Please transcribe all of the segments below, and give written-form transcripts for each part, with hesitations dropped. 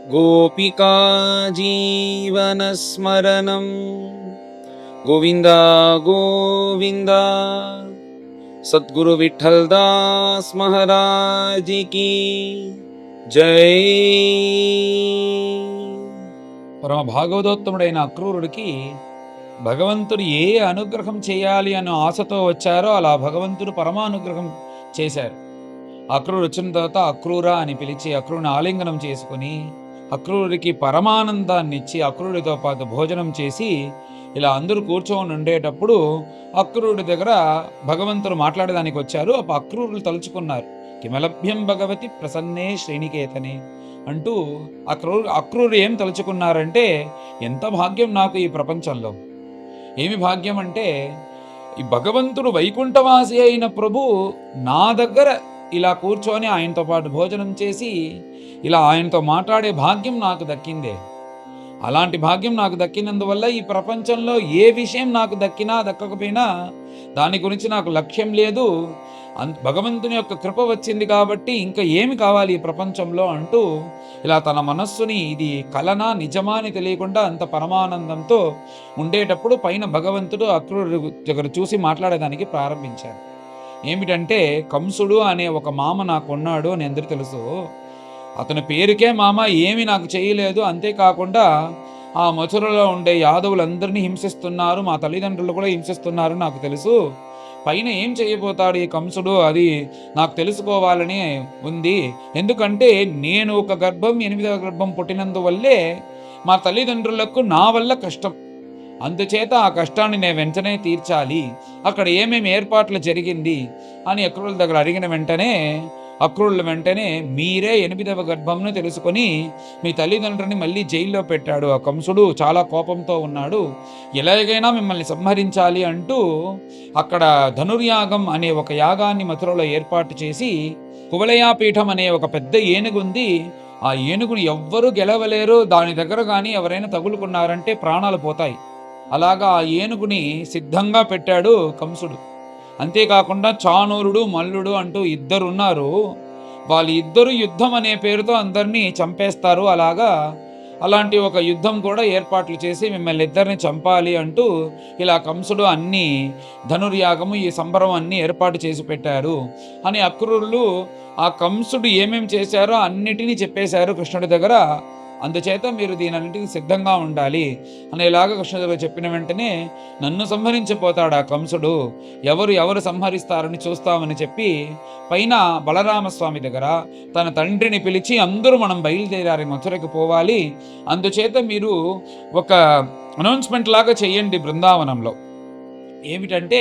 गोपिका जीवनस्मरणं गोविन्द गोविन्द। सद्गुरु विठ्ठल दास महाराज की जय। పరమ భాగవతోత్తముడైన అక్రూరుడికి భగవంతుడు ఏ అనుగ్రహం చేయాలి అన్న ఆశతో వచ్చారో అలా భగవంతుడు పరమానుగ్రహం చేశారు. అక్రూరు వచ్చిన తర్వాత అక్రూర అని పిలిచి అక్రూరుని ఆలింగనం చేసుకుని అక్రూరుడికి పరమానందాన్ని ఇచ్చి అక్రూరుడితో పాటు భోజనం చేసి ఇలా అందరూ కూర్చొని ఉండేటప్పుడు అక్రూరుడి దగ్గర భగవంతుడు మాట్లాడడానికి వచ్చారు. అప్పుడు అక్రూరులు తలుచుకున్నారు, కిమలభ్యం భగవతి ప్రసన్నే శ్రేణికేతనే అంటూ అక్రూరు ఏం తలుచుకున్నారంటే, ఎంత భాగ్యం నాకు ఈ ప్రపంచంలో. ఏమి భాగ్యం అంటే, ఈ భగవంతుడు వైకుంఠవాసి అయిన ప్రభు నా దగ్గర ఇలా కూర్చొని ఆయనతో పాటు భోజనం చేసి ఇలా ఆయనతో మాట్లాడే భాగ్యం నాకు దక్కిందే. అలాంటి భాగ్యం నాకు దక్కినందువల్ల ఈ ప్రపంచంలో ఏ విషయం నాకు దక్కినా దక్కకపోయినా దాని గురించి నాకు లక్ష్యం లేదు. భగవంతుని యొక్క కృప వచ్చింది కాబట్టి ఇంకా ఏమి కావాలి ఈ ప్రపంచంలో అంటూ ఇలా తన మనస్సుని ఇది కలనా నిజమా అని తెలియకుండా అంత పరమానందంతో ఉండేటప్పుడు పైన భగవంతుడు అక్రూరు దగ్గర చూసి మాట్లాడేదానికి ప్రారంభించారు. ఏమిటంటే, కంసుడు అనే ఒక మామ నాకు ఉన్నాడు అని అందరూ తెలుసు. అతని పేరుకే మామ, ఏమి నాకు చేయలేదు. అంతేకాకుండా ఆ మథురలో ఉండే యాదవులందరినీ హింసిస్తున్నారు, మా తల్లిదండ్రులు కూడా హింసిస్తున్నారు నాకు తెలుసు. పైన ఏం చేయబోతాడు ఈ కంసుడు, అది నాకు తెలుసుకోవాలని ఉంది. ఎందుకంటే నేను ఒక గర్భం 8వ గర్భం పుట్టినందువల్లే మా తల్లిదండ్రులకు నా వల్ల కష్టం. అందుచేత ఆ కష్టాన్ని నేను వెంటనే తీర్చాలి. అక్కడ ఏమేమి ఏర్పాట్లు జరిగింది అని అక్రూరుల దగ్గర అడిగిన వెంటనే అక్రూరుల వెంటనే మీరే 8వ గర్భంను తెలుసుకొని మీ తల్లిదండ్రుని మళ్ళీ జైల్లో పెట్టాడు. ఆ కంసుడు చాలా కోపంతో ఉన్నాడు, ఎలాగైనా మిమ్మల్ని సంహరించాలి అంటూ అక్కడ ధనుర్యాగం అనే ఒక యాగాన్ని మథురలో ఏర్పాటు చేసి, కువలయాపీఠం అనే ఒక పెద్ద ఏనుగుంది. ఆ ఏనుగుని ఎవ్వరూ గెలవలేరు, దాని దగ్గర కానీ ఎవరైనా తగులుకున్నారంటే ప్రాణాలు పోతాయి. అలాగా ఆ ఏనుగుని సిద్ధంగా పెట్టాడు కంసుడు. అంతేకాకుండా చాణూరుడు మల్లుడు అంటూ ఇద్దరున్నారు. వాళ్ళిద్దరు యుద్ధం అనే పేరుతో అందరినీ చంపేస్తారు. అలాంటి ఒక యుద్ధం కూడా ఏర్పాట్లు చేసి మిమ్మల్ని ఇద్దరిని చంపాలి అంటూ ఇలా కంసుడు అన్ని ధనుర్యాగము ఈ సంబరం అన్ని ఏర్పాటు చేసి పెట్టారు అని అక్రూరులు ఆ కంసుడు ఏమేమి చేశారో అన్నిటినీ చెప్పేశారు కృష్ణుడి దగ్గర. అందుచేత మీరు దీనన్నిటికీ సిద్ధంగా ఉండాలి అనేలాగా కృష్ణుడు చెప్పిన వెంటనే నన్ను సంహరించిపోతాడు ఆ కంసుడు, ఎవరు సంహరిస్తారని చూస్తామని చెప్పి పైన బలరామస్వామి దగ్గర తన తండ్రిని పిలిచి అందరూ మనం బయలుదేరాలి, మథురకు పోవాలి. అందుచేత మీరు ఒక అనౌన్స్మెంట్ లాగా చెయ్యండి బృందావనంలో. ఏమిటంటే,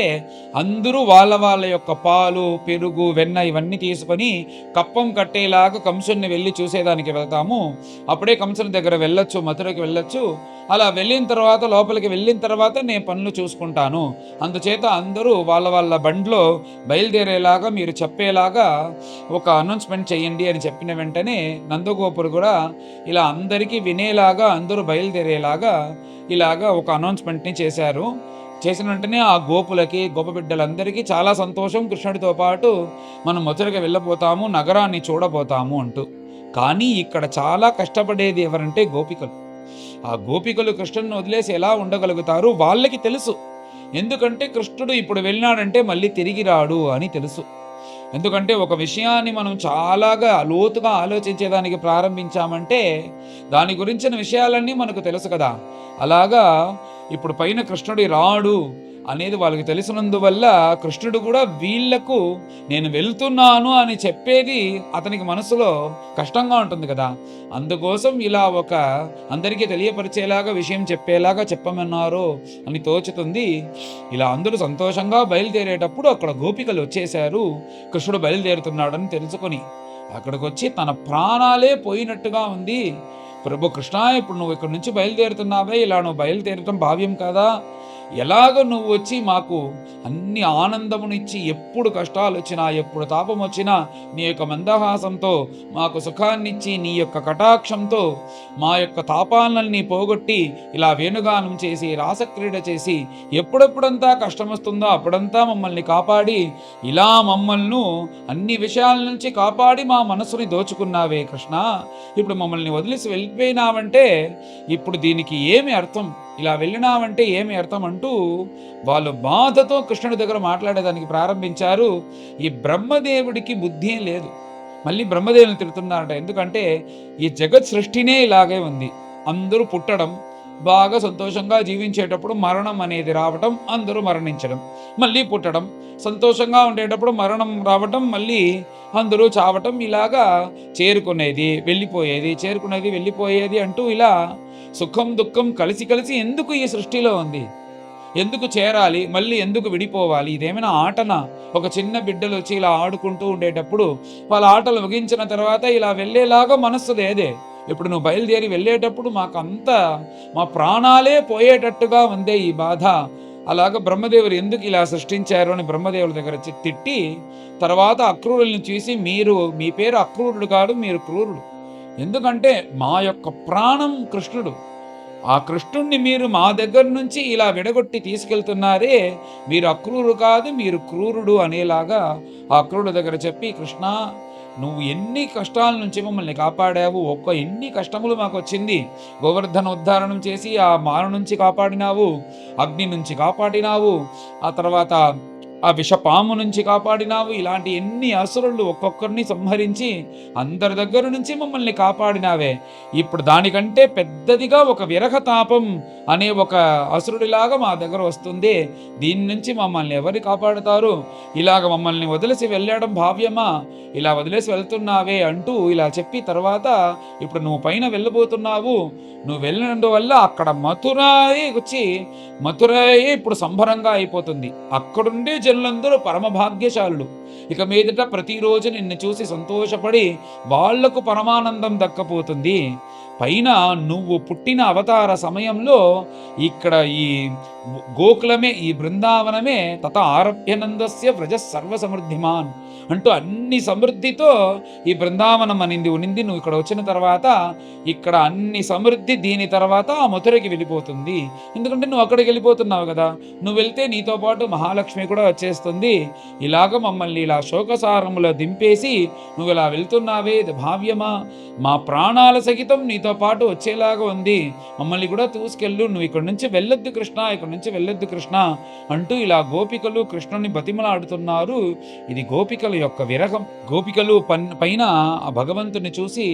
అందరూ వాళ్ళ యొక్క పాలు పెరుగు వెన్న ఇవన్నీ తీసుకొని కప్పం కట్టేలాగా కంసుని వెళ్ళి చూసేదానికి వెళ్తాము. అప్పుడే కంసుని దగ్గర వెళ్ళొచ్చు, మథురకి వెళ్ళొచ్చు. అలా వెళ్ళిన తర్వాత లోపలికి వెళ్ళిన తర్వాత నేను పనులు చూసుకుంటాను. అందుచేత అందరూ వాళ్ళ బండ్లో బయలుదేరేలాగా మీరు చెప్పేలాగా ఒక అనౌన్స్మెంట్ చేయండి అని చెప్పిన వెంటనే నందగోపురు కూడా ఇలా అందరికీ వినేలాగా అందరూ బయలుదేరేలాగా ఇలాగా ఒక అనౌన్స్మెంట్ని చేశారు. చేసిన వెంటనే ఆ గోపులకి గోప బిడ్డలందరికీ చాలా సంతోషం, కృష్ణుడితో పాటు మనం మథురకి వెళ్ళబోతాము, నగరాన్ని చూడబోతాము అంటూ. కానీ ఇక్కడ చాలా కష్టపడేది ఎవరంటే గోపికలు. ఆ గోపికలు కృష్ణుడిని వదిలేసి ఎలా ఉండగలుగుతారు? వాళ్ళకి తెలుసు. ఎందుకంటే కృష్ణుడు ఇప్పుడు వెళ్ళినాడంటే మళ్ళీ తిరిగి రాడు అని తెలుసు. ఎందుకంటే ఒక విషయాన్ని మనం చాలాగా లోతుగా ఆలోచించేదానికి ప్రారంభించామంటే దాని గురించిన విషయాలన్నీ మనకు తెలుసు కదా. అలాగా ఇప్పుడు పైన కృష్ణుడు రాడు అనేది వాళ్ళకి తెలిసినందువల్ల కృష్ణుడు కూడా వీళ్లకు నేను వెళ్తున్నాను అని చెప్పేది అతనికి మనసులో కష్టంగా ఉంటుంది కదా. అందుకోసం ఇలా ఒక అందరికీ తెలియపరిచేలాగా విషయం చెప్పేలాగా చెప్పమన్నారు అని తోచుతుంది. ఇలా అందరూ సంతోషంగా బయలుదేరేటప్పుడు అక్కడ గోపికలు వచ్చేశారు. కృష్ణుడు బయలుదేరుతున్నాడని తెలుసుకొని అక్కడికి వచ్చి తన ప్రాణాలే పోయినట్టుగా ఉంది. ప్రభు కృష్ణ, ఇప్పుడు నువ్వు ఇక్కడి నుంచి బయలుదేరుతున్నావే, ఇలా నువ్వు బయలుదేరటం భావ్యం కాదా? ఎలాగ నువ్వు వచ్చి మాకు అన్ని ఆనందమునిచ్చి, ఎప్పుడు కష్టాలు వచ్చినా, ఎప్పుడు తాపం వచ్చినా నీ యొక్క మందహాసంతో మాకు సుఖాన్నిచ్చి, నీ యొక్క కటాక్షంతో మా యొక్క తాపాలన్నీ పోగొట్టి ఇలా వేణుగానం చేసి రాసక్రీడ చేసి ఎప్పుడెప్పుడంతా కష్టం వస్తుందో అప్పుడంతా మమ్మల్ని కాపాడి ఇలా మమ్మల్ని అన్ని విషయాల నుంచి కాపాడి మా మనసుని దోచుకున్నావే కృష్ణ. ఇప్పుడు మమ్మల్ని వదిలేసి వెళ్ళిపోయినావంటే ఇప్పుడు దీనికి ఏమి అర్థం, ఇలా వెళ్ళినావంటే ఏమి అర్థం అంటూ వాళ్ళు బాధతో కృష్ణుడి దగ్గర మాట్లాడేదానికి ప్రారంభించారు. ఈ బ్రహ్మదేవుడికి బుద్ధి లేదు. మళ్ళీ బ్రహ్మదేవుని తిడుతున్నారట. ఎందుకంటే ఈ జగత్ సృష్టినే ఇలాగే ఉంది. అందరూ పుట్టడం, బాగా సంతోషంగా జీవించేటప్పుడు మరణం అనేది రావటం, అందరూ మరణించడం, మళ్ళీ పుట్టడం, సంతోషంగా ఉండేటప్పుడు మరణం రావటం, మళ్ళీ అందరూ చావటం, ఇలాగా చేరుకునేది వెళ్ళిపోయేది, చేరుకునేది వెళ్ళిపోయేది అంటూ ఇలా సుఖం దుఃఖం కలిసి కలిసి ఎందుకు ఈ సృష్టిలో ఉంది? ఎందుకు చేరాలి, మళ్ళీ ఎందుకు విడిపోవాలి? ఇదేమైనా ఆటనా? ఒక చిన్న బిడ్డలు వచ్చి ఇలా ఆడుకుంటూ ఉండేటప్పుడు వాళ్ళ ఆటలు ముగించిన తర్వాత ఇలా వెళ్ళేలాగా మనస్సు లేదే. ఇప్పుడు నువ్వు బయలుదేరి వెళ్ళేటప్పుడు మాకంతా మా ప్రాణాలే పోయేటట్టుగా ఉందే ఈ బాధ. అలాగ బ్రహ్మదేవుడు ఎందుకు ఇలా సృష్టించారు అని బ్రహ్మదేవుల దగ్గర తిట్టి, తర్వాత అక్రూరుల్ని చూసి, మీరు మీ పేరు అక్రూరుడు కాదు, మీరు క్రూరుడు. ఎందుకంటే మా యొక్క ప్రాణం కృష్ణుడు. ఆ కృష్ణుణ్ణి మీరు మా దగ్గర నుంచి ఇలా విడగొట్టి తీసుకెళ్తున్నారే, మీరు అక్రూరు కాదు, మీరు క్రూరుడు అనేలాగా ఆ అక్రూరుడు దగ్గర చెప్పి, కృష్ణ నువ్వు ఎన్ని కష్టాల నుంచి మమ్మల్ని కాపాడావు, ఎన్ని కష్టములు మాకు వచ్చింది. గోవర్ధన ఉద్ధారణం చేసి ఆ మాన నుంచి కాపాడినావు, అగ్ని నుంచి కాపాడినావు, ఆ తర్వాత ఆ విషపాము నుంచి కాపాడినావు. ఇలాంటి ఎన్ని అసురులు ఒక్కొక్కరిని సంహరించి అందరి దగ్గర నుంచి మమ్మల్ని కాపాడినావే. ఇప్పుడు దానికంటే పెద్దదిగా ఒక విరహతాపం అనే ఒక అసురుడిలాగా మా దగ్గర వస్తుంది. దీని నుంచి మమ్మల్ని ఎవరు కాపాడుతారు? ఇలాగ మమ్మల్ని వదిలేసి వెళ్ళడం భావ్యమా? ఇలా వదిలేసి వెళ్తున్నావే అంటూ ఇలా చెప్పి, తర్వాత ఇప్పుడు నువ్వు పైన వెళ్ళబోతున్నావు, నువ్వు వెళ్ళినందువల్ల అక్కడ మథురాయి వచ్చి, మథురాయి ఇప్పుడు సంబరంగా అయిపోతుంది. అక్కడుండే జనులందరూ పరమభాగ్యశాలులు. ఇక మీదట ప్రతిరోజు నిన్ను చూసి సంతోషపడి వాళ్లకు పరమానందం దక్కపోతుంది. పైన నువ్వు పుట్టిన అవతార సమయంలో ఇక్కడ ఈ గోకులమే, ఈ బృందావనమే తత ఆరభ్యనందస్య వ్రజ సర్వసమృద్ధిమాన్ అంటూ అన్ని సమృద్ధితో ఈ బృందావనం అనింది ఉనింది. నువ్వు ఇక్కడ వచ్చిన తర్వాత ఇక్కడ అన్ని సమృద్ధి, దీని తర్వాత ఆ మథురకి వెళ్ళిపోతుంది. ఎందుకంటే నువ్వు అక్కడికి వెళ్ళిపోతున్నావు కదా, నువ్వు వెళ్తే నీతో పాటు మహాలక్ష్మి కూడా వచ్చేస్తుంది. ఇలాగ మమ్మల్ని ఇలా శోకసారములో దింపేసి నువ్వు ఇలా వెళ్తున్నావే, ఇది భావ్యమా? మా ప్రాణాల సహితం నీతో పాటు వచ్చేలాగా ఉంది, మమ్మల్ని కూడా తీసుకెళ్ళు, నువ్వు ఇక్కడి నుంచి వెళ్ళొద్దు కృష్ణ, ఇక్కడి నుంచి వెళ్ళొద్దు కృష్ణ అంటూ ఇలా గోపికలు కృష్ణుని బతిమలాడుతున్నారు. ఇది గోపికల యొక్క విరహం. గోపికలు పైన ఆ భగవంతుని చూసి,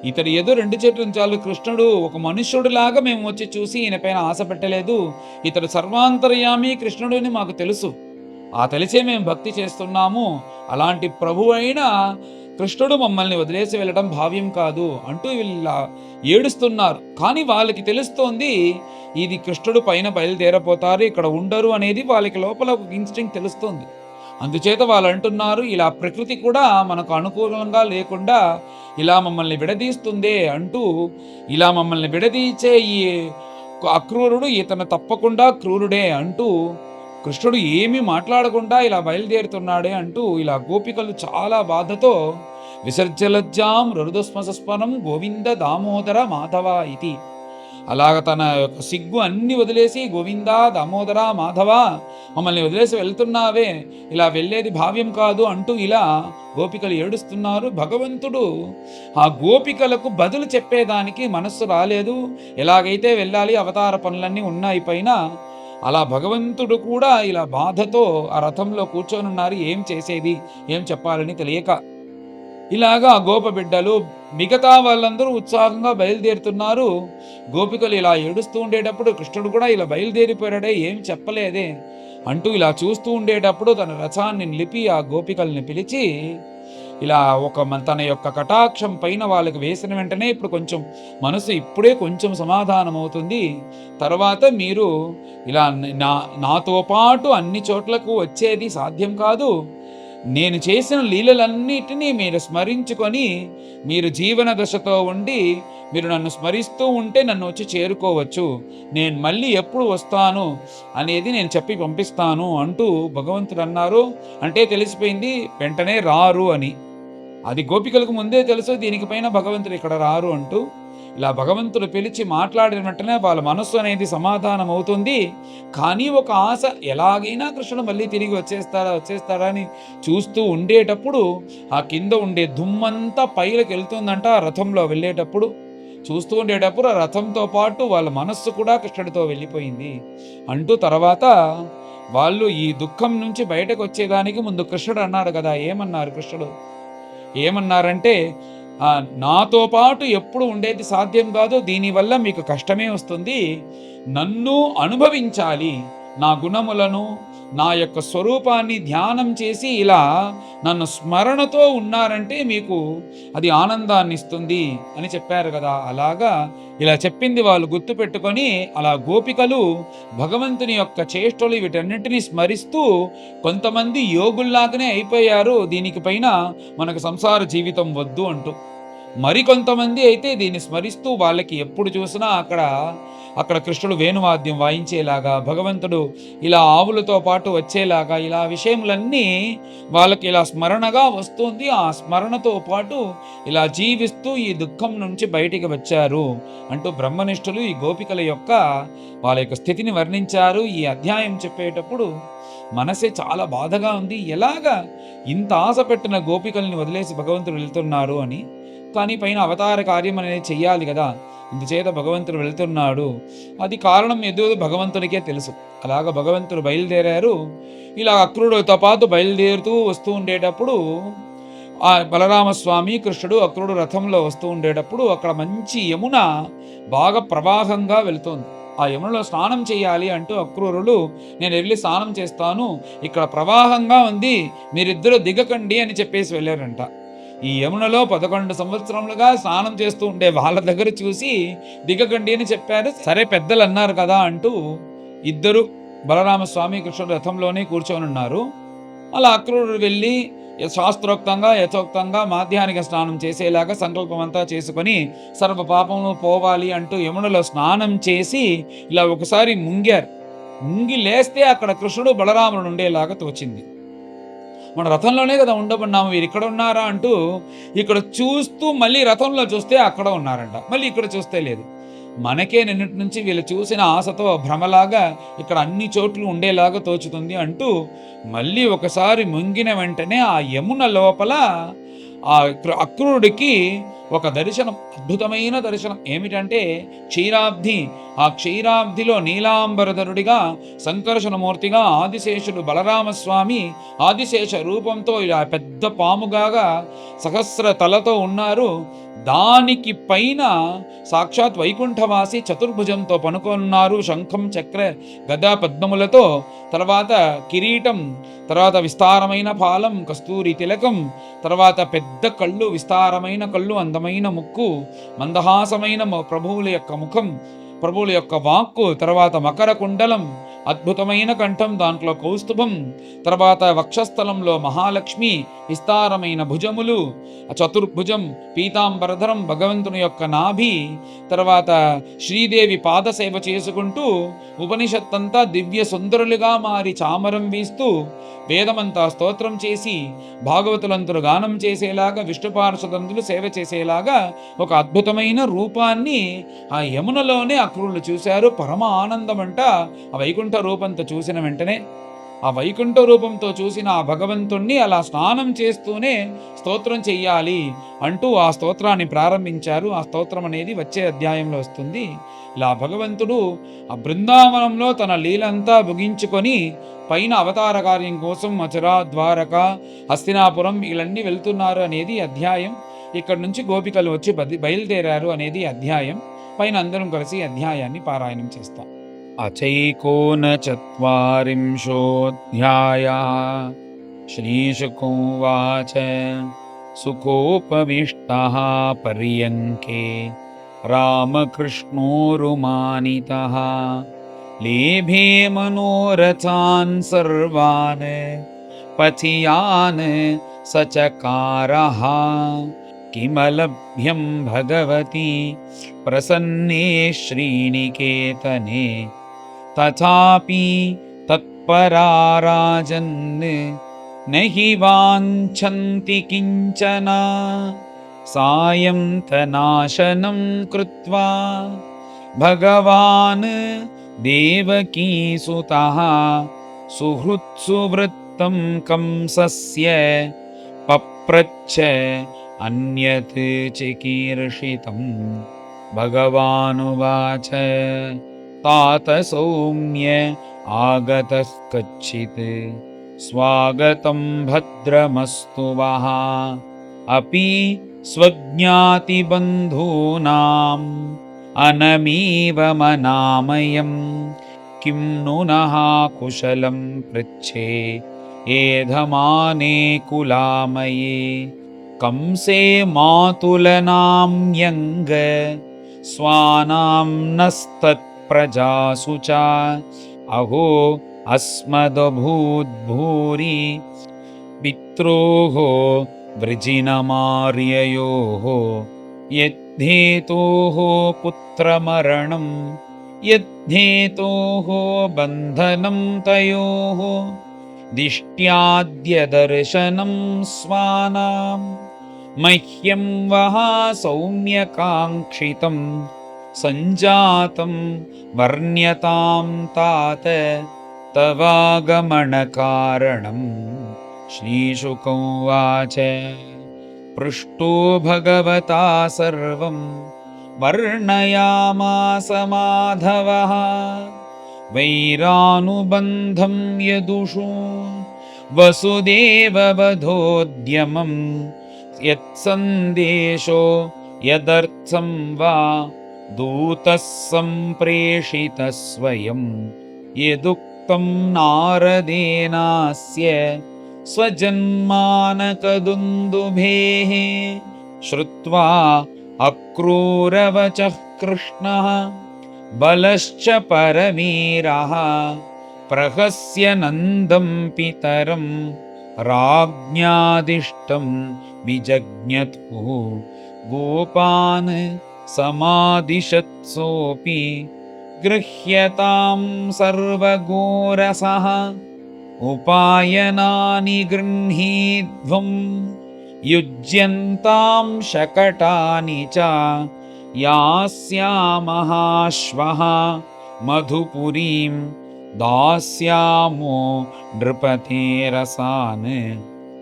ఇతడు ఏదో 2 చెట్లు చాలు, కృష్ణుడు ఒక మనుష్యుడిలాగా మేము వచ్చి చూసి ఈయన పైన ఆశ పెట్టలేదు, ఇతడు సర్వాంతర్యామి కృష్ణుడిని మాకు తెలుసు, ఆ తెలిసే మేము భక్తి చేస్తున్నాము, అలాంటి ప్రభు అయిన కృష్ణుడు మమ్మల్ని వదిలేసి వెళ్ళడం భావ్యం కాదు అంటూ వీళ్ళ ఏడుస్తున్నారు. కానీ వాళ్ళకి తెలుస్తోంది ఇది కృష్ణుడు పైన బయలుదేరపోతారు, ఇక్కడ ఉండరు అనేది వాళ్ళకి లోపల ఒక ఇన్స్టింక్ట్ తెలుస్తుంది. అందుచేత వాళ్ళు అంటున్నారు, ఇలా ప్రకృతి కూడా మనకు అనుకూలంగా లేకుండా ఇలా మమ్మల్ని విడదీస్తుందే అంటూ, ఇలా మమ్మల్ని విడదీచే ఈ అక్రూరుడు ఇతను తప్పకుండా క్రూరుడే అంటూ, కృష్ణుడు ఏమీ మాట్లాడకుండా ఇలా బయలుదేరుతున్నాడే అంటూ ఇలా గోపికలు చాలా బాధతో విసర్జలజ్జాం రురుదుస్మసస్పనం గోవింద దామోదర మాధవ ఇది, అలాగ తన యొక్క సిగ్గు అన్ని వదిలేసి, గోవింద దామోదర మాధవ మమ్మల్ని వదిలేసి వెళ్తున్నావే, ఇలా వెళ్ళేది భావ్యం కాదు అంటూ ఇలా గోపికలు ఏడుస్తున్నారు. భగవంతుడు ఆ గోపికలకు బదులు చెప్పేదానికి మనస్సు రాలేదు. ఎలాగైతే వెళ్ళాలి, అవతార పనులన్నీ ఉన్నాయి పైన, అలా భగవంతుడు కూడా ఇలా బాధతో ఆ రథంలో కూర్చొని ఉన్నారు. ఏం చేసేది, ఏం చెప్పాలని తెలియక ఇలాగా గోప బిడ్డలు మిగతా వాళ్ళందరూ ఉత్సాహంగా బయలుదేరుతున్నారు. గోపికలు ఇలా ఏడుస్తూ ఉండేటప్పుడు కృష్ణుడు కూడా ఇలా బయలుదేరిపోయాడే, ఏం చెప్పలేదే అంటూ ఇలా చూస్తూ ఉండేటప్పుడు తన రథాన్ని నిలిపి ఆ గోపికల్ని పిలిచి ఇలా తన యొక్క కటాక్షం పైన వాళ్ళకి వేసిన వెంటనే ఇప్పుడు కొంచెం మనసు ఇప్పుడే కొంచెం సమాధానం అవుతుంది. తర్వాత మీరు ఇలా నాతో పాటు అన్ని చోట్లకు వచ్చేది సాధ్యం కాదు, నేను చేసిన లీలలన్నిటినీ మీరు స్మరించుకొని మీరు జీవన దశతో ఉండి మీరు నన్ను స్మరిస్తూ ఉంటే నన్ను వచ్చి చేరుకోవచ్చు. నేను మళ్ళీ ఎప్పుడు వస్తాను అనేది నేను చెప్పి పంపిస్తాను అంటూ భగవంతుడు అన్నారు. అంటే తెలిసిపోయింది వెంటనే రారు అని. అది గోపికలకు ముందే తెలుసు, దీనికి పైన భగవంతుడు ఇక్కడ రారు అంటూ. ఇలా భగవంతుడు పిలిచి మాట్లాడిన వెంటనే వాళ్ళ మనస్సు అనేది సమాధానం అవుతుంది. కానీ ఒక ఆశ, ఎలాగైనా కృష్ణుడు మళ్ళీ తిరిగి వచ్చేస్తాడా అని చూస్తూ ఉండేటప్పుడు ఆ కింద ఉండే దుమ్మంతా పైకి వెళ్తుందంట. ఆ రథంలో వెళ్ళేటప్పుడు చూస్తూ ఉండేటప్పుడు ఆ రథంతో పాటు వాళ్ళ మనస్సు కూడా కృష్ణుడితో వెళ్ళిపోయింది అంటూ. తర్వాత వాళ్ళు ఈ దుఃఖం నుంచి బయటకు వచ్చేదానికి ముందు కృష్ణుడు అన్నాడు కదా, ఏమన్నారు కృష్ణుడు? ఏమన్నారంటే, నాతో పాటు ఎప్పుడు ఉండేది సాధ్యం కాదు, దీనివల్ల మీకు కష్టమే వస్తుంది. నన్ను అనుభవించాలి, నా గుణములను, నా యొక్క స్వరూపాన్ని ధ్యానం చేసి ఇలా నన్ను స్మరణతో ఉన్నారంటే మీకు అది ఆనందాన్ని ఇస్తుంది అని చెప్పారు కదా. అలాగా ఇలా చెప్పింది వాళ్ళు గుర్తుపెట్టుకొని అలా గోపికలు భగవంతుని యొక్క చేష్టలు వీటన్నింటినీ స్మరిస్తూ కొంతమంది యోగుల్లాగానే అయిపోయారు. దీనికి పైన మనకు సంసార జీవితం వద్దు అంటూ. మరికొంతమంది అయితే దీన్ని స్మరిస్తూ వాళ్ళకి ఎప్పుడు చూసినా అక్కడ కృష్ణుడు వేణువాద్యం వాయించేలాగా, భగవంతుడు ఇలా ఆవులతో పాటు వచ్చేలాగా, ఇలా విషయములన్నీ వాళ్ళకి ఇలా స్మరణగా వస్తుంది. ఆ స్మరణతో పాటు ఇలా జీవిస్తూ ఈ దుఃఖం నుంచి బయటికి వచ్చారు అంటూ బ్రహ్మనిష్ఠులు ఈ గోపికల యొక్క వాళ్ళ యొక్క స్థితిని వర్ణించారు. ఈ అధ్యాయం చెప్పేటప్పుడు మనసే చాలా బాధగా ఉంది. ఎలాగా ఇంత ఆశ పెట్టిన గోపికల్ని వదిలేసి భగవంతుడు వెళ్తున్నారు అని. కానీ పైన అవతార కార్యం అనేది చెయ్యాలి కదా, ఇందుచేత భగవంతుడు వెళ్తున్నాడు. అది కారణం ఏదో భగవంతునికే తెలుసు. అలాగ భగవంతుడు బయలుదేరారు. ఇలా అక్రూరుడితో పాటు బయలుదేరుతూ వస్తూ ఉండేటప్పుడు ఆ బలరామస్వామి కృష్ణుడు అక్రూరుడు రథంలో వస్తూ ఉండేటప్పుడు అక్కడ మంచి యమున బాగా ప్రవాహంగా వెళుతోంది. ఆ యమునలో స్నానం చేయాలి అంటూ అక్రూరులు, నేను వెళ్ళి స్నానం చేస్తాను, ఇక్కడ ప్రవాహంగా ఉంది, మీరిద్దరూ దిగకండి అని చెప్పేసి వెళ్ళారంట. ఈ యమునలో 11 సంవత్సరములుగా స్నానం చేస్తూ ఉండే వాళ్ళ దగ్గర చూసి దిగకండి అని చెప్పారు. సరే పెద్దలు అన్నారు కదా అంటూ ఇద్దరు బలరామస్వామి కృష్ణుడు రథంలోనే కూర్చొని ఉన్నారు. అలా అక్రూరుడు వెళ్ళి శాస్త్రోక్తంగా యథోక్తంగా మాధ్యాహ్నిక స్నానం చేసేలాగా సంకల్పం అంతా చేసుకొని సర్వ పాపమును పోవాలి అంటూ యమునలో స్నానం చేసి ఇలా ఒకసారి ముంగారు. ముంగి లేస్తే అక్కడ కృష్ణుడు బలరాముడు ఉండేలాగా తోచింది. మన రథంలోనే కదా ఉండబడినాము, వీరు ఇక్కడ ఉన్నారా అంటూ ఇక్కడ చూస్తూ మళ్ళీ రథంలో చూస్తే అక్కడ ఉన్నారంట, మళ్ళీ ఇక్కడ చూస్తే లేదు. మనకే నిన్నటి నుంచి వీళ్ళు చూసిన ఆశతో భ్రమలాగా ఇక్కడ అన్ని చోట్లు ఉండేలాగా తోచుతుంది అంటూ మళ్ళీ ఒకసారి ముంగిన వెంటనే ఆ యమున లోపల ఆ అక్రూరుడికి ఒక దర్శనం, అద్భుతమైన దర్శనం. ఏమిటంటే క్షీరాబ్ధి. ఆ క్షీరాబ్ధిలో నీలాంబరధరుడిగా సంకర్షణమూర్తిగా ఆదిశేషుడు బలరామస్వామి ఆదిశేష రూపంతో ఇలా పెద్ద పాముగాగా సహస్ర తలతో ఉన్నారు. దానికి పైన సాక్షాత్ వైకుంఠవాసి చతుర్భుజంతో పనుకొన్నారు. శంఖం చక్ర గదా పద్మములతో, తర్వాత కిరీటం, తర్వాత విస్తారమైన పాలం, కస్తూరి తిలకం, తర్వాత పెద్ద కళ్ళు, విస్తారమైన కళ్ళు, అందమైన ముక్కు, మందహాసమైన ప్రభువుల యొక్క ముఖం, ప్రభువుల యొక్క వాక్కు, తర్వాత మకర కుండలం, అద్భుతమైన కంఠం, దాంట్లో కౌస్తుభం, తర్వాత వక్షస్థలంలో మహాలక్ష్మి, విస్తారమైన భుజములు, చతుర్భుజం, పీతాంబరధరం, భగవంతుని యొక్క నాభి, తర్వాత శ్రీదేవి పాదసేవ చేసుకుంటూ ఉపనిషత్తంతా దివ్య సుందరులుగా మారి చామరం వీస్తూ వేదమంతా స్తోత్రం చేసి భాగవతులందరూ గానం చేసేలాగా, విష్ణు పార్షదంతులు సేవ చేసేలాగా ఒక అద్భుతమైన రూపాన్ని ఆ యమునలోనే అక్రూరులు చూశారు. పరమ ఆనందమంట ఆ వైకుంఠ రూపంతో చూసిన వెంటనే. ఆ వైకుంఠ రూపంతో చూసిన ఆ భగవంతుణ్ణి అలా స్నానం చేస్తూనే స్తోత్రం చెయ్యాలి అంటూ ఆ స్తోత్రాన్ని ప్రారంభించారు. ఆ స్తోత్రం అనేది వచ్చే అధ్యాయంలో వస్తుంది. ఇలా భగవంతుడు ఆ బృందావనంలో తన లీలంతా ముగించుకొని పైన అవతార కార్యం కోసం మథుర, ద్వారక, హస్తినాపురం ఇవన్నీ వెళ్తున్నారు అనేది అధ్యాయం. ఇక్కడ నుంచి గోపికలు వచ్చి బయలుదేరారు అనేది అధ్యాయం. పైన అందరం కలిసి అధ్యాయాన్ని పారాయణం చేస్తాం. अचैकोनचत्वारिंशोऽध्यायः श्रीशुकोवाच सुकोपविष्टः पर्यङ्के रामकृष्णोरुमानितः लेभे मनोरथान् सर्वान् पथियान् सचकारः। किमलभ्यं भगवती प्रसन्ने श्रीनिकेतने, तथापि तत्परा राजन् न हि वाञ्छन्ति किञ्चन। सायं तनाशनं कृत्वा भगवान् देवकीसुतः सुहृत्सुवृत्तं कंसस्य पप्रच्छ अन्यत् चिकीर्षितं। भगवानुवाच तात सौम्य आगतः कच्चित्, स्वागतं भद्रमस्तु वः। अपि स्वज्ञातिबन्धूनाम् अनमीव मनामयम्, किं नुनः कुशलं पृच्छे एधमाने कुलामये। कंसे मातुलनाम्यङ्ग स्वानां नस्तत्प्रजासु च, अहो अस्मदभूद्भूरि पित्रोः वृजिनमार्ययोः। यद्धेतोः पुत्रमरणं, यद्धेतोः बन्धनं तयोः, दिष्ट्याद्यदर्शनं स्वानां मह्यं वः सौम्यकाङ्क्षितं। सञ्जातं वर्ण्यतां तात तवागमनकारणम्। श्रीशुक उवाच पृष्टो भगवता सर्वं वर्णयामास माधवः। वैरानुबन्धं यदुषु वसुदेववधोद्यमं, यत्सन्देशो यदर्थं वा दूतः सम्प्रेषितः स्वयं। यदुक्तं नारदेनास्य स्वजन्मानकदुन्दुभेः, श्रुत्वा अक्रूरवचः कृष्णः बलश्च परवीरः। प्रहस्य नन्दं पितरं राज्ञादिष्टं विजज्ञतुः। गोपान् समादिशत्सोऽपि गृह्यतां सर्वगोरसः। उपायनानि गृह्णीध्वं युज्यन्तां शकटानि च, यास्यामः श्वः मधुपुरीं दास्यामो नृपतेरसान्।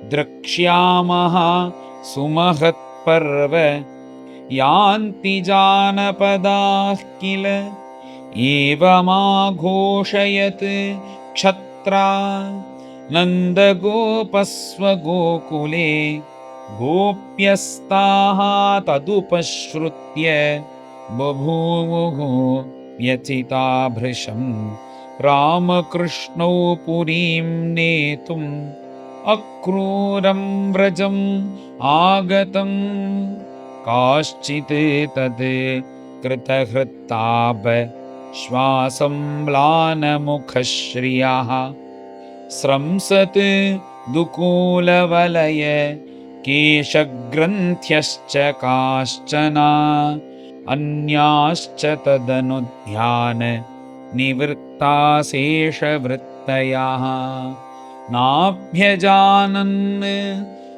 द्रक्ष्यामः सुमहत्पर्व यान्ति जानपदाः किल। एवमाघोषयत् क्षत्रा नन्दगोपस्वगोकुले, गोप्यस्ताः तदुपश्रुत्य बभूवुः व्यथिता भृशम्। रामकृष्णौ पुरीं नेतुम् अक्रूरं व्रजम् आगतम्। काश्चित् तद् कृतहृत्ताप श्वासम्म्लानमुखश्रियः। स्रंसत् दुकूलवलय केशग्रन्थ्यश्च काश्चन। अन्याश्च तदनुध्यान निवृत्ताशेषवृत्तयः। नाभ्यजानन्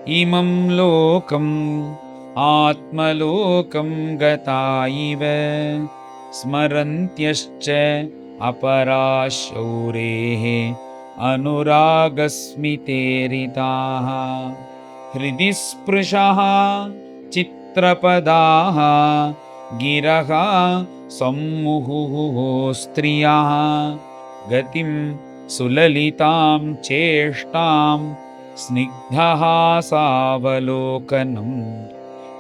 इमं लोकम् आत्मलोकं गता इव। स्मरन्त्यश्च अपराशौरेः अनुरागस्मितेरिताः। हृदि स्पृशः चित्रपदाः गिरः सम्मुहुः स्त्रियः। गतिं सुललितां चेष्टां स्निग्धहासावलोकनम्।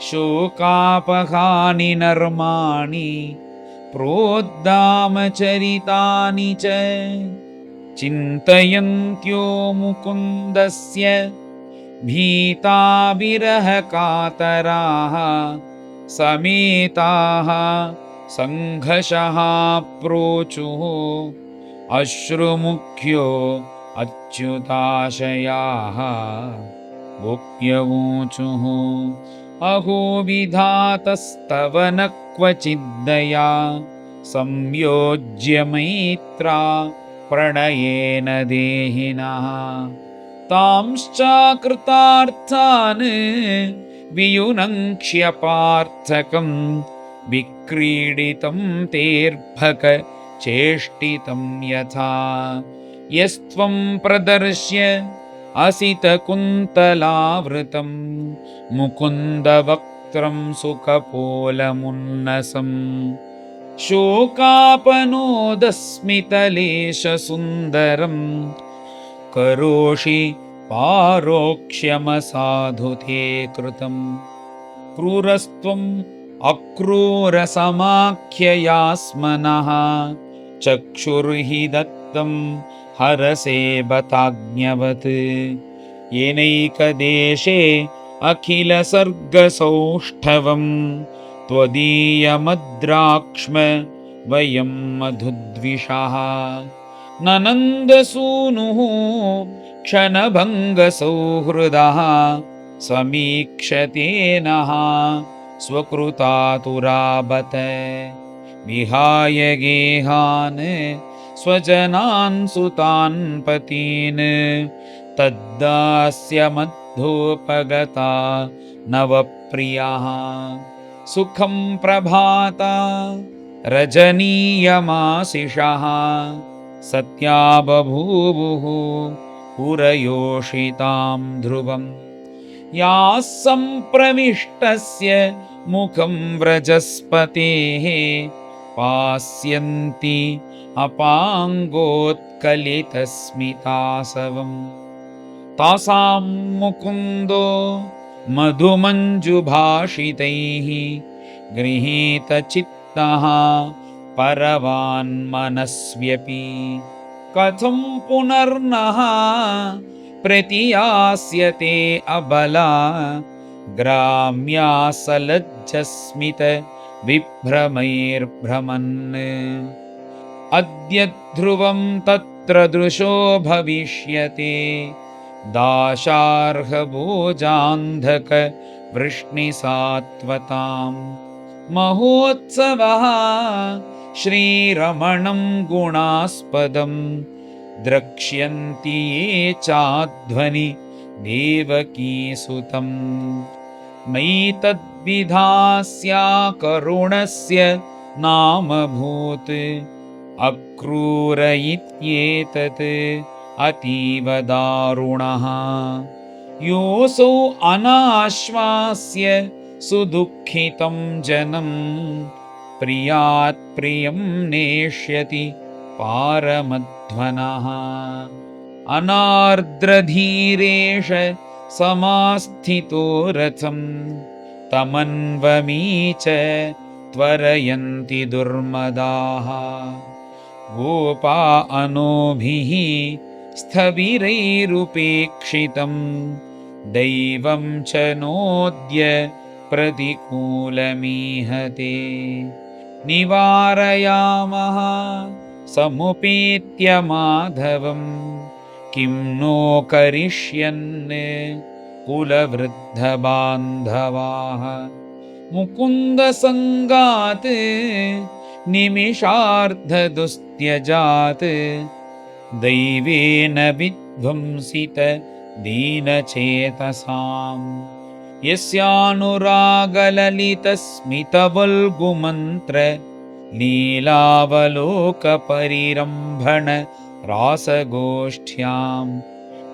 शोकापहानि नर्माणि प्रोद्दामचरितानि च। चिन्तयन्त्यो मुकुन्दस्य भीता विरहकातराः। समेताः सङ्घषः प्रोचुः अश्रुमुख्यो अच्युताशयाः गोप्यवोचुः अहो विधातस्तव न क्वचिद्दया संयोज्य मैत्रा प्रणयेन देहिनः तांश्चाकृतार्थान् वियुनङ्क्ष्यपार्थकं विक्रीडितं तेर्भक चेष्टितं यथा यस्त्वं प्रदर्श्य असितकुन्तलावृतं मुकुन्दवक्त्रं सुखपोलमुन्नसम् शोकापनोदस्मितलेशसुन्दरं करोषि पारोक्ष्यमसाधु ते कृतं क्रूरस्त्वम् अक्रूरसमाख्ययास्मनः चक्षुर्हि दत्तं हरसे बताज्ञवत् येनैकदेशे अखिलसर्गसौष्ठवं त्वदीयमद्राक्ष्म वयं मधुद्विषः ननन्दसूनुः क्षणभङ्गसौहृदः समीक्षते नः स्वकृतातुराबत विहाय गेहान् स्वजनान् सुतान् पतीन् तद्दास्यमद्धोपगता नवप्रियः सुखं प्रभाता रजनीयमाशिषः सत्या बभूवुः पुरयोषितां ध्रुवम् याः सम्प्रविष्टस्य मुखं व्रजस्पतेः पास्यन्ति अपाङ्गोत्कलितस्मितासवम् तासां मुकुन्दो मधुमञ्जुभाषितैः गृहीतचित्तः परवान्मनस्व्यपि कथं पुनर्नः प्रतियास्यते अबला ग्राम्या सलज्जस्मित विभ्रमैर्भ्रमन् अद्य ध्रुवं तत्र दृशो भविष्यते दाशार्हभोजान्धक वृष्णिसात्वताम् महोत्सवः श्रीरमणं गुणास्पदम् द्रक्ष्यन्ति ये चाध्वनि देवकीसुतम् नैतद्विधास्या करुणस्य नामभूत् अक्रूर इत्येतत् अतीव दारुणः योऽसौ अनाश्वास्य सुदुःखितं जनं प्रियात् प्रियं नेष्यति पारमध्वनः अनार्द्रधीरेश समास्थितो रथं तमन्वमी च त्वरयन्ति दुर्मदाः गोपा अनोभिः स्थविरैरुपेक्षितं दैवं च नोद्य प्रतिकूलमीहते निवारयामः समुपेत्य माधवं किं नो करिष्यन् कुलवृद्धबान्धवाः मुकुन्दसङ्गात् निमिषार्धदुस्त्यजात् दैवेन विध्वंसित दीनचेतसाम् यस्यानुरागललितस्मितवल्गुमन्त्र लीलावलोकपरिरम्भण रासगोष्ठ्यां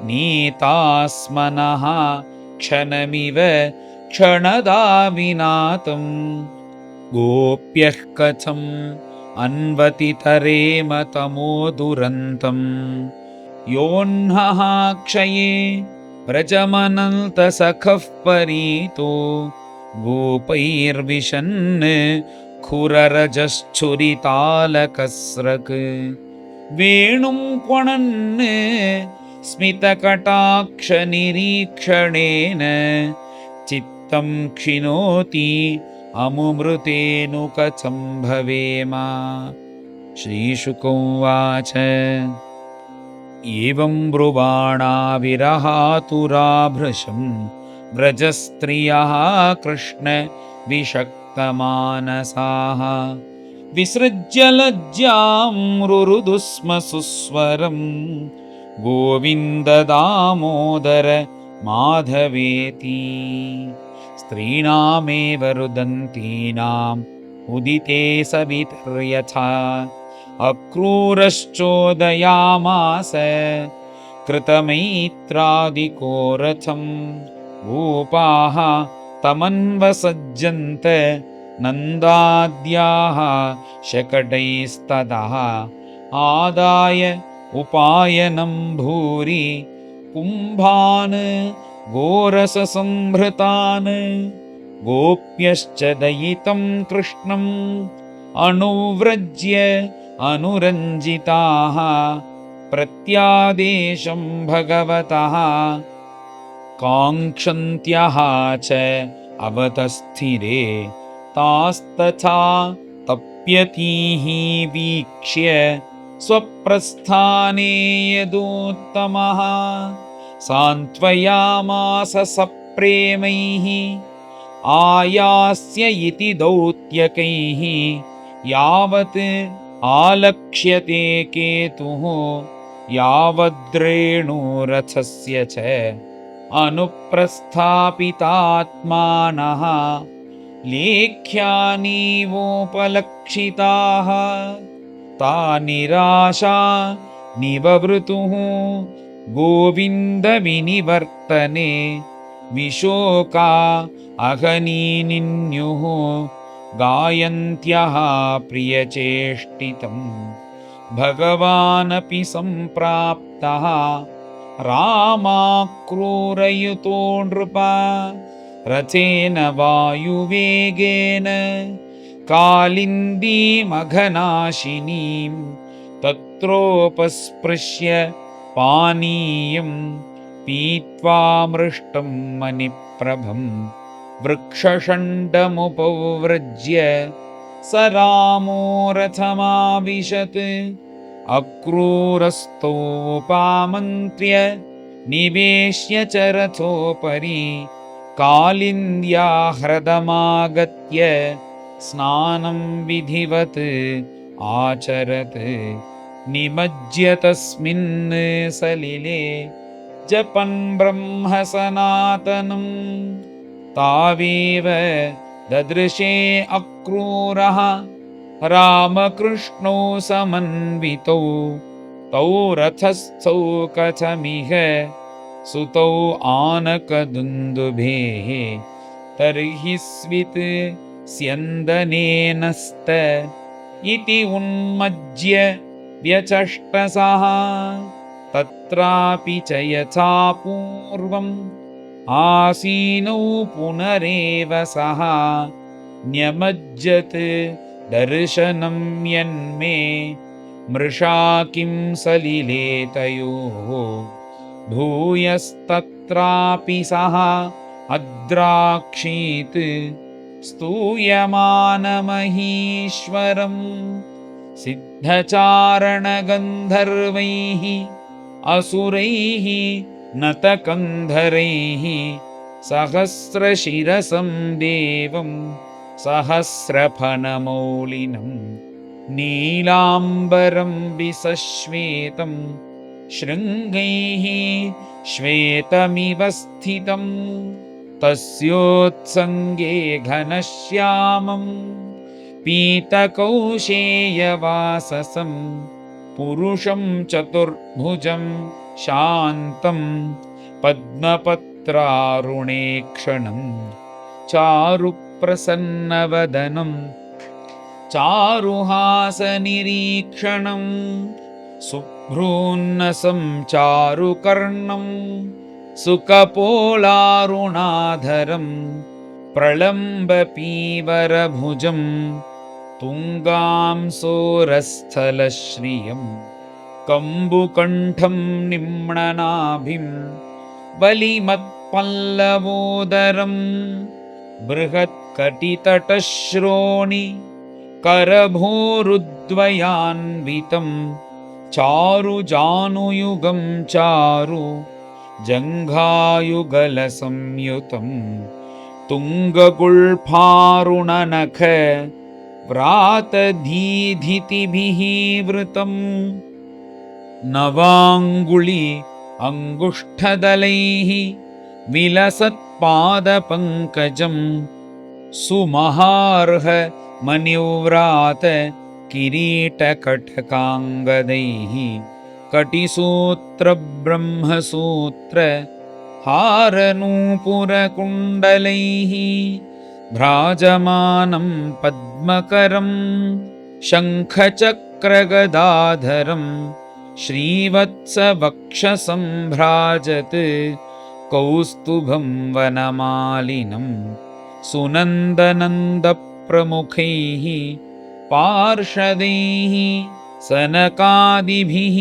नीतास्मनः क्षणमिव क्षणदाविनातं गोप्यः कथम् अन्वतितरेम तमो दुरन्तं योऽह्नः क्षये व्रजमनन्तसखः परीतो गोपैर्विशन् खुररजश्छुरितालकस्रक् वेणुं क्वणन् स्मितकटाक्षनिरीक्षणेन चित्तं क्षिणोति अमुमृतेनु कथं भवेम। श्रीशुक उवाच एवं ब्रुवाणा विरहातुराभृशं व्रजस्त्रियः कृष्ण विषक्तमानसाः विसृज्य लज्जां रुरुदु स्म सुस्वरं गोविन्द दामोदर माधवेति। स्त्रीणामेव रुदन्तीनाम् उदिते सवितर्यथा अक्रूरश्चोदयामास कृतमैत्रादिकोरथं भूपाः तमन्वसज्जन्त नन्दाद्याः शकटैस्ततः आदाय उपायनं भूरि कुम्भान् गोरससंभृतान् गोप्यश्च दयितं कृष्णम् अनुव्रज्य अनुरञ्जिताः प्रत्यादेशं भगवतः काङ्क्षन्त्यः च अवतस्थिरे तास्तथा तप्यतीः वीक्ष्य स्वप्रस्थाने यदुत्तमः सान्त्वयामास सप्रेमैः आयास्य इति दौत्यकैः यावत् आलक्ष्यते केतुः यावद्रेणुरथस्य च अनुप्रस्थापितात्मानः लेख्यानीवोपलक्षिताः ता निराशा निववृतुः गोविन्दविनिवर्तने विशोका अहनीनिन्युः गायन्त्यः प्रियचेष्टितं भगवानपि सम्प्राप्तः रामाक्रूरयुतो नृपा रथेन वायुवेगेन कालिन्दीमघनाशिनीं तत्रोपस्पृश्य पानीयं पीत्वा मृष्टं मणिप्रभं वृक्षषण्डमुपव्रज्य स रामो रथमाविशत् अक्रूरस्थोपामन्त्र्य निवेश्य च रथोपरि कालिन्द्या ह्रदमागत्य स्नानं विधिवत् आचरत् निमज्य तस्मिन् सलिले जपन् ब्रह्म सनातनं तावेव ददृशे अक्रूरः रामकृष्णौ समन्वितौ तौ रथस्थौ कथमिह सुतौ आनकदुन्दुभेः तर्हि स्वित् स्यन्दनेनस्त इति उन्मज्य व्यचष्टसः तत्रापि च यथा पूर्वम् आसीनौ पुनरेव सः न्यमज्जत् दर्शनं यन्मे मृषा किं सलिले तयोः भूयस्तत्रापि सः अद्राक्षीत् स्तूयमानमहीश्वरं सिद्धचारणगन्धर्वैः असुरैः नतकन्धरैः सहस्रशिरसं देवं सहस्रफनमौलिनं नीलाम्बरं विसश्वेतं शृङ्गैः श्वेतमिव स्थितं तस्योत्सङ्गे घनश्यामं पीतकौशेयवाससं पुरुषं चतुर्भुजं शान्तं पद्मपत्रारुणेक्षणं चारुप्रसन्नवदनं चारुहासनिरीक्षणं शुभ्रोन्नसं चारुकर्णं सुकपोलारुणाधरं प्रलम्बपीवरभुजं तुङ्गां सोरस्थलश्रियं कम्बुकण्ठं निम्ननाभिं बलिमत्पल्लवोदरं बृहत्कटितटश्रोणि करभूरुद्वयान्वितं चारु जानुयुगं चारु जङ्घायुगलसंयुतं तुङ्गगुल्फारुणनख व्रातधीधितिभिः वृतम् नवाङ्गुलि अङ्गुष्ठदलैः विलसत्पादपङ्कजं सुमहार्ह मनिव्रात किरीटकटकाङ्गदैः कटिसूत्रब्रह्मसूत्र हारनूपुरकुण्डलैः भ्राजमानं पद्मकरं शङ्खचक्रगदाधरं श्रीवत्सवक्षसम्भ्राजत् कौस्तुभं वनमालिनं सुनन्दनन्दप्रमुखैः पार्षदैः सनकादिभिः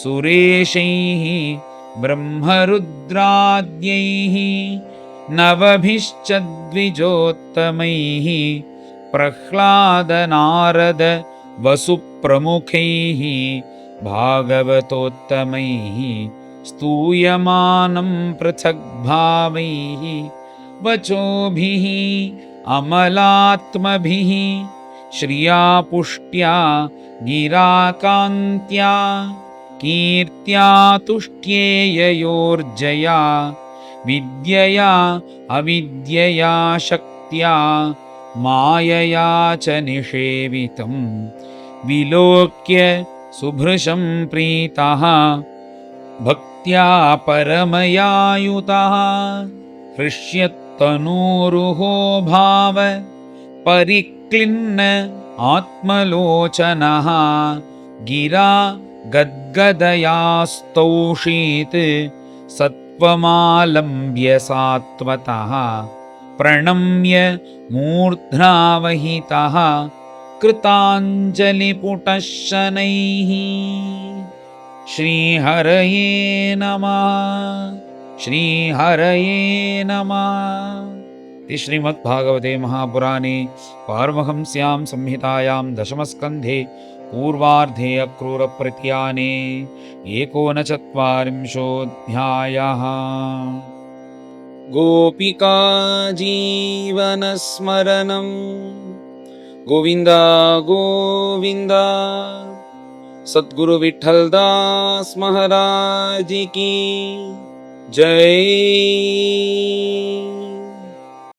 सुरेशैः ब्रह्मरुद्राद्यैः नवभिश्च द्विजोत्तमैः प्रह्लादनारद वसुप्रमुखैः भागवतोत्तमैः स्तूयमानं पृथग्भावैः वचोभिः अमलात्मभिः श्रिया पुष्ट्या गिराकान्त्या कीर्त्या तुष्ट्येययोर्जया विद्यया अविद्यया शक्त्या मायया च निषेवितं विलोक्य सुभृशं प्रीतः भक्त्या परमयायुतः हृष्यत्तनूरुहो भाव परिक्लिन्न आत्मलोचनः गिरा गद्गदयास्तौषीत् सत्त्वमालम्ब्य सात्वतः प्रणम्य मूर्ध्नावहितः कृताञ्जलिपुटः शनैः। श्रीहरये नमः, श्रीहरये नमः। श्रीमद्भागवते महापुराणे पारमहंस्यां संहितायां दशमस्कन्धे पूर्वार्धे अक्रूरप्रतियाने 39 गोपिका जीवनस्मरणं गोविन्द गोविन्द। सद्गुरु विठ्ठलदास महाराज की जय।